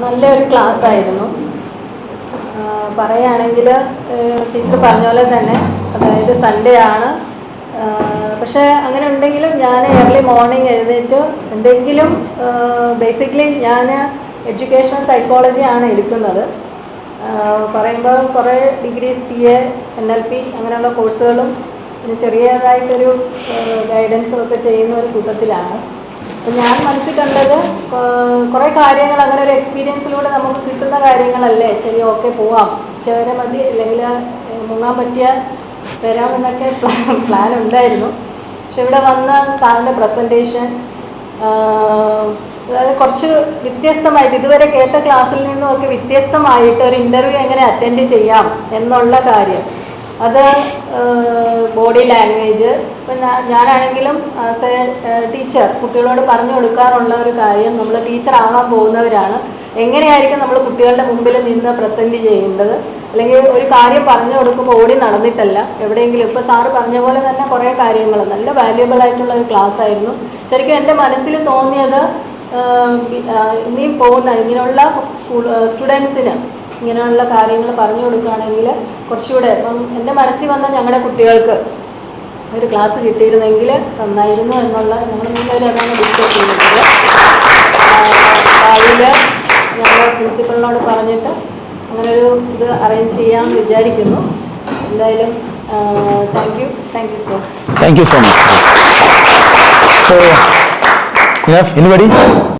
നല്ലൊരു ക്ലാസ് ആയിരുന്നു. പറയുകയാണെങ്കിൽ ടീച്ചർ പറഞ്ഞ പോലെ തന്നെ, അതായത് സൺഡേ ആണ്. പക്ഷേ അങ്ങനെ ഉണ്ടെങ്കിലും ഞാൻ ഏർലി മോർണിംഗ് എഴുന്നേറ്റ് എന്തെങ്കിലും ബേസിക്കലി ഞാൻ എഡ്യൂക്കേഷണൽ സൈക്കോളജി ആണ് എടുക്കുന്നത്. പറയുമ്പോൾ കുറേ ഡിഗ്രീസ് TA NLP അങ്ങനെയുള്ള കോഴ്സുകളും പിന്നെ ചെറിയതായിട്ടൊരു ഗൈഡൻസും ഒക്കെ ചെയ്യുന്ന ഒരു കൂട്ടത്തിലാണ്. അപ്പം ഞാൻ മനസ്സിൽ കണ്ടത് കുറേ കാര്യങ്ങൾ അങ്ങനെ ഒരു എക്സ്പീരിയൻസിലൂടെ നമുക്ക് കിട്ടുന്ന കാര്യങ്ങളല്ലേ, ശരി ഓക്കെ പോവാം, ഉച്ചവരെ മതി, അല്ലെങ്കിൽ മുങ്ങാൻ പറ്റിയ വരാമെന്നൊക്കെ പ്ലാൻ ഉണ്ടായിരുന്നു. പക്ഷെ ഇവിടെ വന്ന സാറിൻ്റെ പ്രസൻറ്റേഷൻ അതായത് കുറച്ച് വ്യത്യസ്തമായിട്ട് ഇതുവരെ കേട്ട ക്ലാസ്സിൽ നിന്നുമൊക്കെ വ്യത്യസ്തമായിട്ട് ഒരു ഇൻ്റർവ്യൂ എങ്ങനെ അറ്റൻഡ് ചെയ്യാം എന്നുള്ള കാര്യം, അത് ബോഡി ലാംഗ്വേജ്, ഇപ്പം ഞാനാണെങ്കിലും ആസ് എ ടീച്ചർ കുട്ടികളോട് പറഞ്ഞു കൊടുക്കാറുള്ള ഒരു കാര്യം, നമ്മൾ ടീച്ചർ ആവാൻ പോകുന്നവരാണ്, എങ്ങനെയായിരിക്കും നമ്മൾ കുട്ടികളുടെ മുമ്പിൽ നിന്ന് പ്രസൻറ്റ് ചെയ്യേണ്ടത്, അല്ലെങ്കിൽ ഒരു കാര്യം പറഞ്ഞു കൊടുക്കുമ്പോൾ ഓടി നടന്നിട്ടല്ല എവിടെയെങ്കിലും. ഇപ്പോൾ സാറ് പറഞ്ഞ പോലെ തന്നെ കുറേ കാര്യങ്ങൾ നല്ല വാല്യുബിൾ ആയിട്ടുള്ള ഒരു ക്ലാസ് ആയിരുന്നു. ശരിക്കും എൻ്റെ മനസ്സിൽ തോന്നിയത് ഇനിയും പോകുന്ന ഇങ്ങനെയുള്ള സ്റ്റുഡൻസിന് ഇങ്ങനെയുള്ള കാര്യങ്ങൾ പറഞ്ഞു കൊടുക്കുകയാണെങ്കിൽ കുറച്ചുകൂടെ, ഇപ്പം എൻ്റെ മനസ്സിൽ വന്ന ഞങ്ങളുടെ കുട്ടികൾക്ക് ഒരു ക്ലാസ് കിട്ടിയിരുന്നെങ്കിൽ നന്നായിരുന്നു എന്നുള്ള ഞങ്ങൾ മുന്നേറി അതാണ് ഡിസ്കസ് ചെയ്യുന്നത്. രാവിലെ ഞങ്ങൾ പ്രിൻസിപ്പളിനോട് പറഞ്ഞിട്ട് അങ്ങനൊരു ഇത് അറേഞ്ച് ചെയ്യാമെന്ന് വിചാരിക്കുന്നു. എന്തായാലും thank you sir. Thank you so much. So, anybody?